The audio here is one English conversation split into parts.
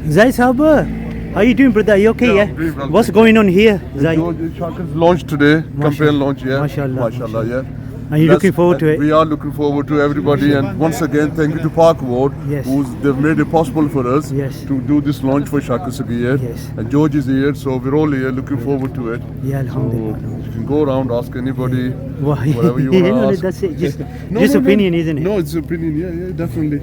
Zai Sahab, how you doing, brother? Are you okay? Yeah. Very well, What's thank going on here, Zai? George Shakar's launched today, campaign launch, yeah. Mashallah, Mashallah, yeah. Are you looking forward to it? We are looking forward to everybody, and once again, thank you to Park Ward, Yes. they've made it possible for us Yes. to do this launch for Shakar Sagir. Yes. And George is here, so we're all here looking forward to it. Yeah, So alhamdulillah. you can go around, ask anybody, Why? whatever you want to No, ask. that's it. Just, No, just no, no. opinion, isn't it? No, it's opinion, yeah, definitely.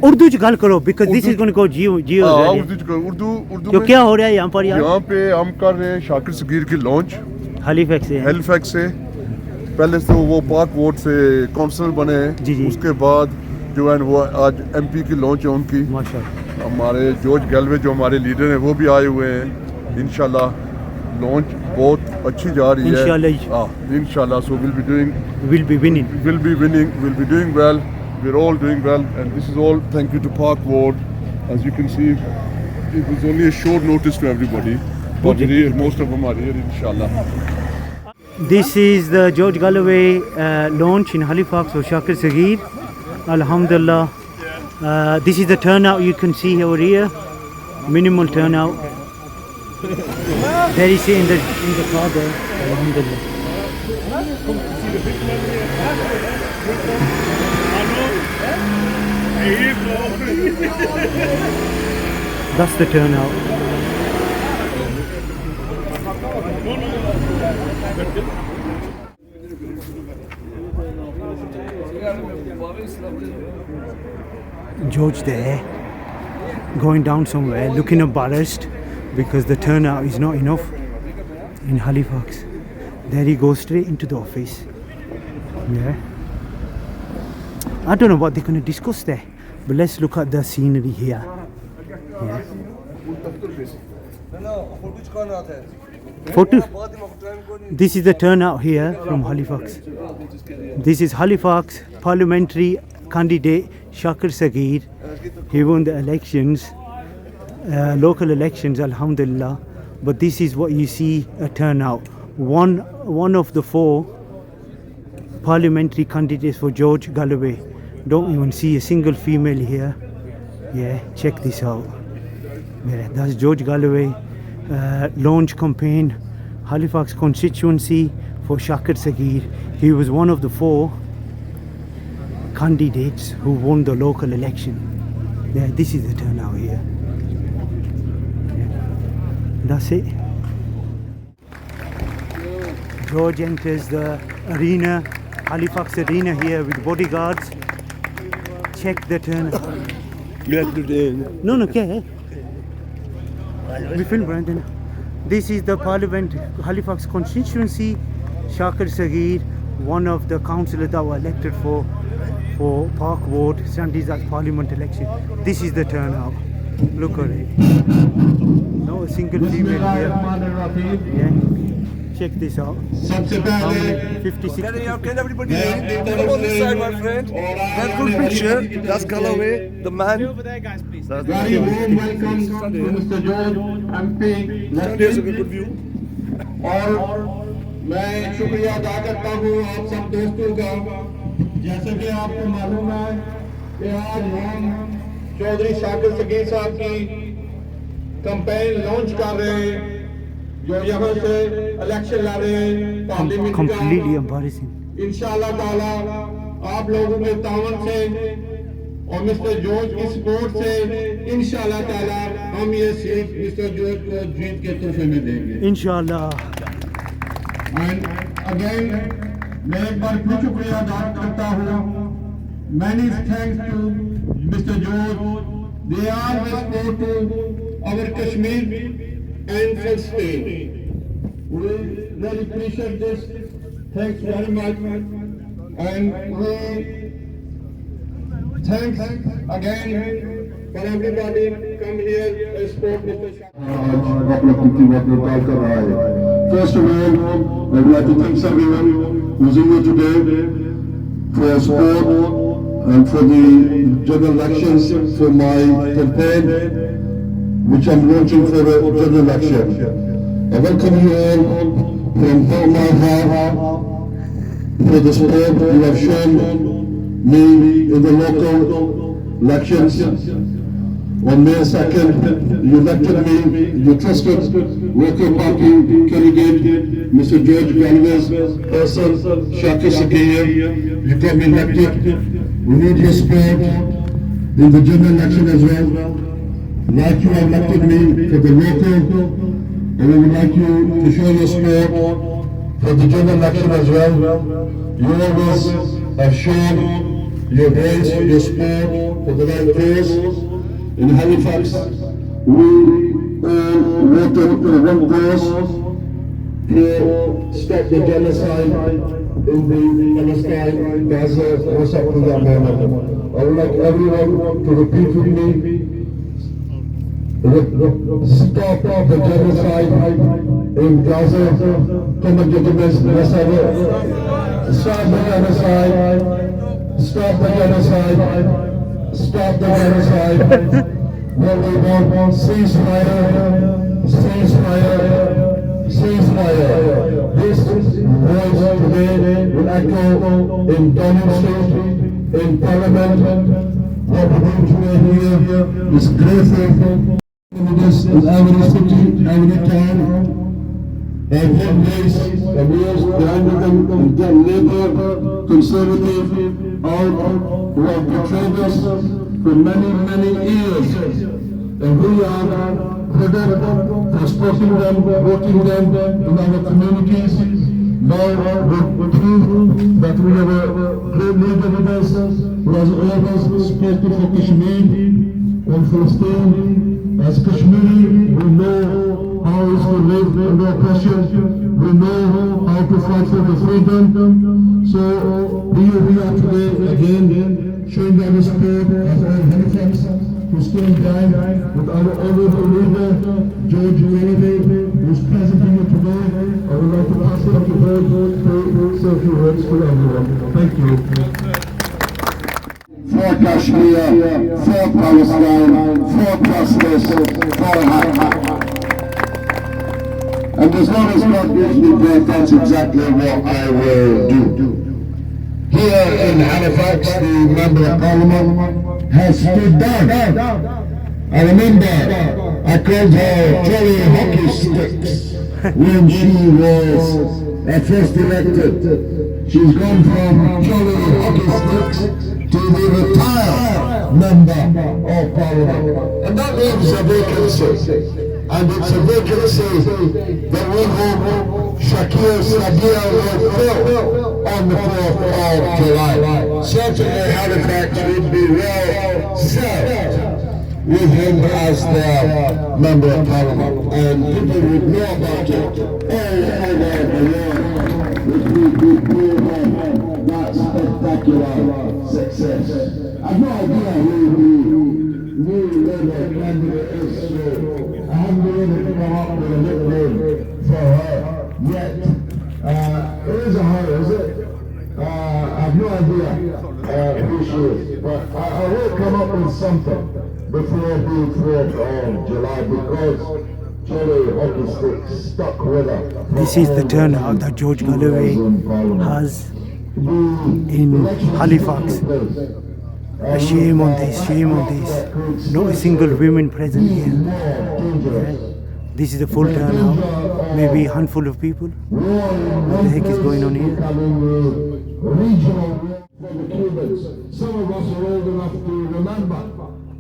Urdu च गल करो because this is going to go जियो उर्दू तो में क्या हो रहा है यहाँ पर यार यहाँ पे हम कर रहे हैं शाकिर सगीर की लॉन्च हैलिफैक्स से है। हेलिफैक्स से पहले से वो पार्क वार्ड से काउंसलर बने हैं जी, जी। उसके बाद जो है वो आज एमपी की लॉन्च है उनकी माशाल्लाह हमारे जॉर्ज गैलवे जो हमारे लीडर हैं वो भी आए हुए हैं इंशाल्लाह लॉन्च बहुत अच्छी जा रही है इंशाल्लाह सो will be winning we'll be doing well. We're all doing well, and this is all thank you to Park Ward. As you can see, it was only a short notice to everybody, but here, most of them are here, inshallah. This is the George Galloway launch in Halifax for Shakir Sagir. Alhamdulillah. This is the turnout you can see over here. Minimal turnout. There is in the car there. Alhamdulillah. That's the turnout. George there, going down somewhere, looking embarrassed because the turnout is not enough in Halifax. There he goes straight into the office. Yeah. I don't know what they're going to discuss there, but let's look at the scenery here. Yeah. Photo. This is the turnout here from Halifax. This is Halifax Parliamentary candidate Shakir Sagir. He won the elections, local elections, alhamdulillah. But this is what you see a turnout. One of the 4 parliamentary candidates for George Galloway. Don't even see a single female here. Yeah, check this out. Yeah, that's George Galloway launch campaign, Halifax Constituency for Shakir Sagir. He was one of the 4 candidates who won the local election. Yeah, this is the turnout here. Yeah. That's it. George enters the arena, Halifax arena here with bodyguards. Check the turnout. No, क्या है? We film Brandon. This is the Parliament Halifax constituency. Shakir Sagir, one of the councillors that were elected for Park Ward, stands at Parliament election. This is the turnout. Look at it. No single female here. Yeah. Check this out. How many? 56. Can everybody come on this side, my friend? That good picture. That's Galloway, the man. Over there, guys, please. That's Very warm welcome to Mr. George MP. There's a good view. और मैं शुक्रिया अदा करता हूँ आप सब दोस्तों का जैसे कि आपको मालूम है कि आज हम चौधरी शाकिर सगीर साहब की कैंपेन लॉन्च कर रहे हैं जो यहाँ से इलेक्शन लड़ रहे हैं पार्लियामेंट Completely embarrassing. इंशाअल्लाह ताला आप लोगों के तावन से और मिस्टर जॉर्ज की सपोर्ट से इंशाअल्लाह ताला हम ये सीट मिस्टर जॉर्ज को जीत के तोहफे में देंगे Inshallah. एंड अगेन मैं एक बार फिर शुक्रिया अदा करता हूँ many thanks to mister George they are support to our Kashmir and for state we really appreciate this thanks very much and we thanks again for everybody come here and support Mr. First of all, I would like to thank everyone who's in here today for support and for the general elections for my campaign, which I'm launching for the general election. I welcome you all from my heart for the support you have shown me in the local elections. On May 2nd, you elected me, you trusted local party candidate, Mr. George Galloways, person, Shaka Sakir. You got me elected. We need your support in the general election as well. Like you elected me for the local, and we would like you to show your support for the general election as well. You always have shown your grace, your support for the right cause. In Halifax, we all voted for one cause to stop the genocide in the Palestine, Gaza, what's up to that moment. I would like everyone to repeat with me. Stop the genocide in Gaza. Come and get the message. Stop the genocide. Stop the genocide. Stop the genocide. What we want, ceasefire, ceasefire, ceasefire. This voice today will echo in Downing Street, in Parliament. What we're doing today here is grateful. This is every city, every town. And one race, and years behind them, and then Labour, Conservative, all who have betrayed us for many, many years. And we are for supporting them, voting them in our communities. Now we prove that we have a great leader with us who has always spoken for Kashmir and Palestine. As Kashmiri, we know how is to live under oppression. We know how to fight for the freedom. So here we are today again, showing our support as our Halifax, who stand behind with our honorable leader, George Galloways, who is present here today. I would like to pass it on to George to say a few words to everyone. Thank you. For Kashmir, for Palestine, for justice, for Halifax. And as long as God gives me breath, that's exactly what I will do. Here in Halifax, the Member of Parliament has stood down. I remember I called her Jolly Hockey Sticks when she was first elected. She's gone from Jolly Hockey Sticks to the retired Member of Parliament. And that leaves a vacancy. And it's a vacancy that we hope Shakir Sagir will fill on the 4th of July. Certainly Halifax would be well served with him as the Member of Parliament. And people would know about it all over the world, which we have that spectacular success. I've no idea who the new Labour candidate is, so I haven't been able to come up with a nickname for her yet. It is a her, is it? I have no idea who she is, but I will come up with something before the 4th of July because Cherry Hockey Sticks stuck with her. This is the turnout that George Galloways has in Halifax. A shame on this, shame on this. Not a single woman present here. This is a full turnout, maybe a handful of people. What the heck is going on here? Some of us are old enough to remember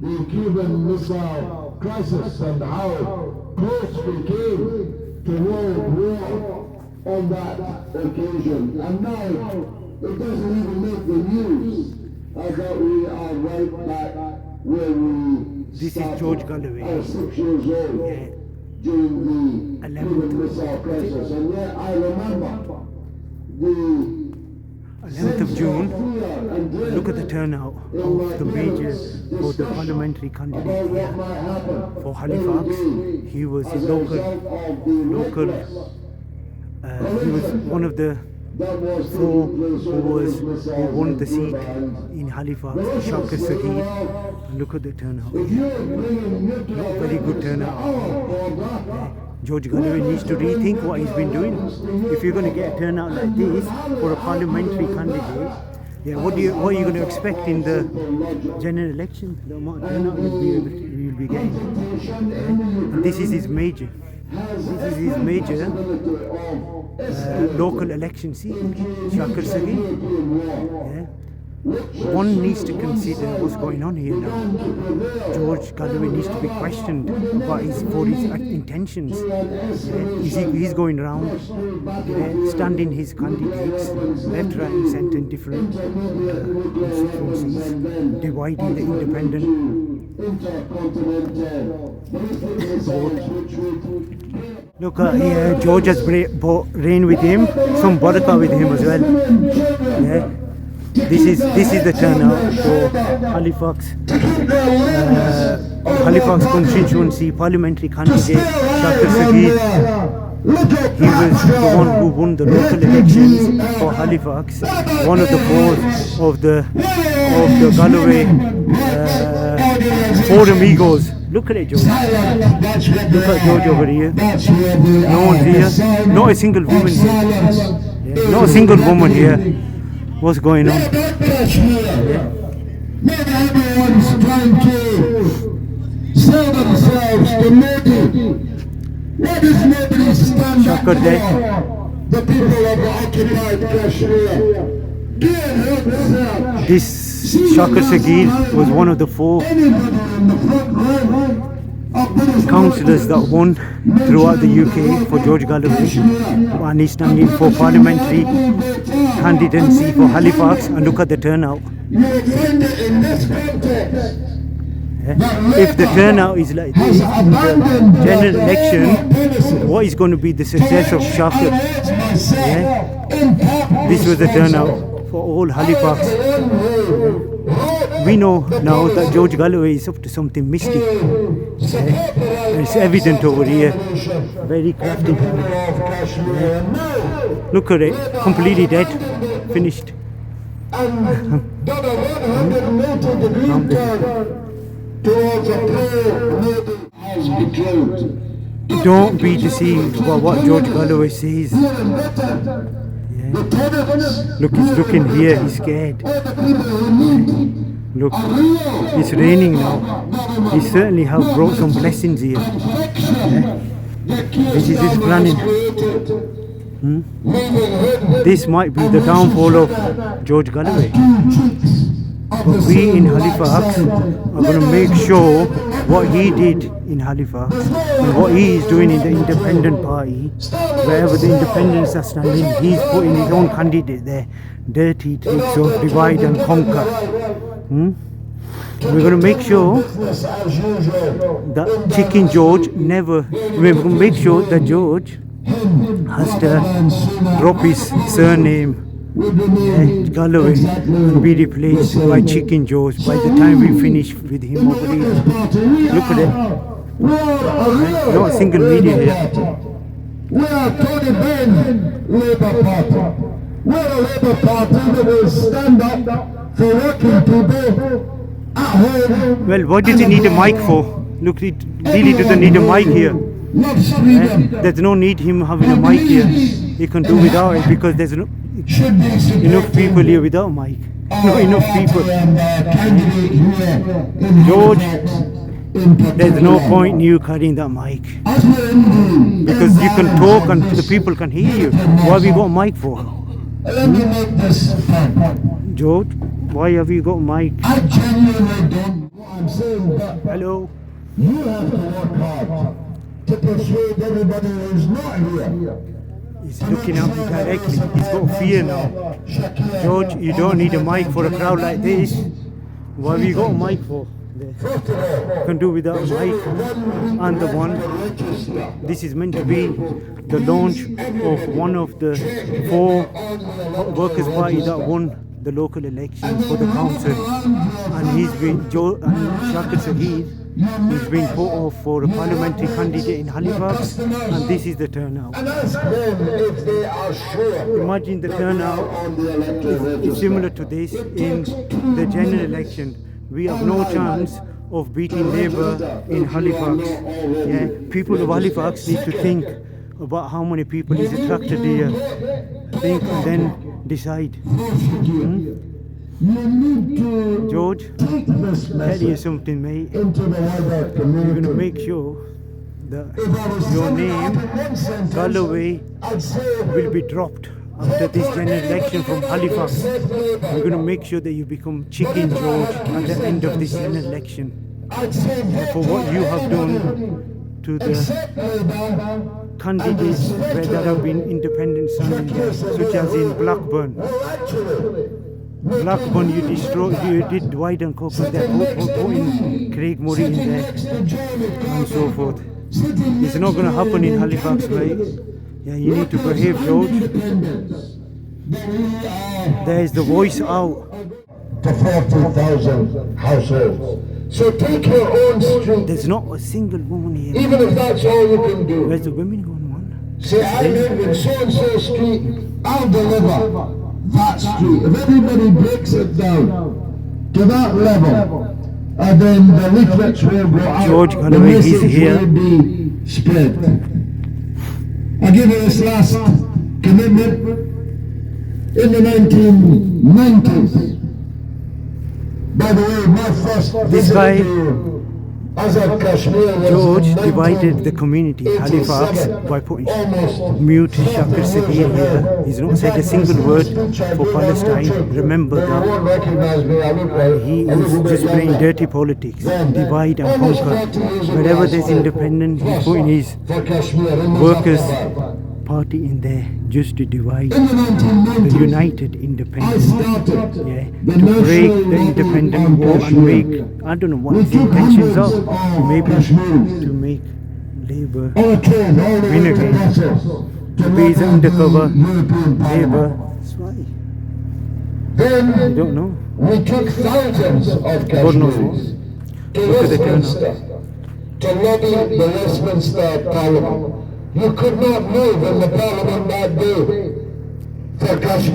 the Cuban Missile Crisis and how close we came to World War on that occasion. And now it doesn't even make the news. I thought we are right back where we This is George Galloways. I was 6 years old during the Cuban Missile Crisis. And yet I remember the 11th of June, look at the turnout of the majors for the parliamentary candidate here for Halifax. He was a local, he was one of the 4 who won the seat in Halifax, Shaka Sagir. Look at the turnout. Not a very good turnout. George Galloways needs to rethink what he's been doing. If you're going to get a turnout like this for a parliamentary candidate, Yeah, what are you going to expect in the general election? The amount of turnout you'll be getting. And this is his major. This is his major local election seat, Shakir Sagir. Yeah. One needs to consider what's going on here now. George Galloway needs to be questioned about his intentions. He's going around standing his candidates left, right and centre in different constituencies, dividing the independent vote. Look here, George has brought rain with him, some barakah with him as well. Yeah. This is the turnout for Halifax Constituency Parliamentary candidate Shakir Sagir. He was the one who won the local elections for Halifax, one of the four of the Galloway four amigos. Look at it, George. Look at George over here. No one here. Not a single woman here. Yeah, not a single woman here. What's going on? Maybe everyone's trying to sell themselves to Modi. What is Modi stand up for? The people of occupied Kashmir. This Shakir Sagir was one of the four councillors that won throughout the UK for George Galloway, and he's standing for parliamentary candidacy for Halifax, and look at the turnout. If the turnout is like this in the general election, what is going to be the success of Shakir? Yeah? This was the turnout for all Halifax. We know now that George Galloway is up to something mystic. It's evident over here. Very crafty. Look at it, completely dead, finished. Don't be deceived by what George Galloway says. Look, he's looking here, he's scared. Look, it's raining now. He certainly have brought some blessings here. This is his planning. This might be the downfall of George Galloway. But we in Halifax are going to make sure what he did in Halifax and what he is doing in the independent party, wherever the independents are standing, he's putting his own candidate there. Dirty tricks of divide and conquer. We're going to make sure that Chicken George we're going to make sure that George has to drop his surname Galloway and be replaced by Chicken George by the time we finish with him over here. Look at it. Not a single media here. We are Tony Benn Labour Party. We're a Labour Party that will stand up for working people at home. Well, what does he need a mic for? Look, he really doesn't need a mic here. There's no need him having a mic here. He can do without it because there's enough people here without a mic. Not enough people. George, there's no point in you carrying that mic. Because you can talk and the people can hear you. What have you got a mic for? George, why have you got a mic? I genuinely don't. I'm saying that. Hello? You have to work hard to persuade everybody who's not here. He's looking at me directly. He's got fear now. George, you don't need a mic for a crowd like this. What have you got a mic for? You can do without a mic. And the one, this is meant to be the launch of one of the four Workers' Party that won the local election for the council. And Shakir Sagir, he's been put off for a parliamentary candidate in Halifax, and this is the turnout. Imagine the turnout is similar to this in the general election. We have no chance of beating Labour in Halifax. Yeah, people of Halifax need to think about how many people is attracted here. Think and then decide. You need to George, take this tell you message something, mate. into the wider We're going to community. make sure that If I was your summing up name, in one sentence, Galloway, I'd say will be dropped after this general election from Halifax. We're going to make sure that you become Chicken George at the end of this general election. I'd say For what you have done to the except Labour candidates where there have been independent standing there, such as in Blackburn. Blackburn, you did Dwight and Cook there, putting Craig Murray in there, and so forth. It's not going to happen in Halifax, right? Yeah, you need to behave, George. There is the voice out. to 40,000 households. So take your own street, There's not a single woman here. even if that's all you can do. Where's the women going, man? Say, I live in so-and-so street, I'll deliver that street. If everybody breaks it down to that level, and then the leaflets will go out, George the Galloways, he's message here. will be spread. I give you this last commitment. In the 1990s, by the way, my first This visit guy, to Azad Kashmir was George, in divided the community, Halifax, 1987. by putting Almost mute Shakir Sagir here. He's not said a single word for Palestine. Remember They won't that. recognize me. I look like He a little is bit just playing younger. dirty politics, Then, divide and almost conquer. 40 years ago, Wherever I there's started independent, he's putting his for Kashmir in workers' Muzaffarabad. party in there just to divide In the the 1990s, united I independent. started Yeah, the to break national the lobby independent on war and Kashmir. make, I don't know what We his took intentions hundreds are, of maybe Kashmiris to make Labour on a train all the win way to again. Brussels to be his lobby undercover the European Labour. Parliament. That's why. I Then don't know. we took thousands of God knows Kashmiris to Look at the turnout. Westminster to lobby the Westminster Parliament. You could not move in the Parliament that day for Kashmir.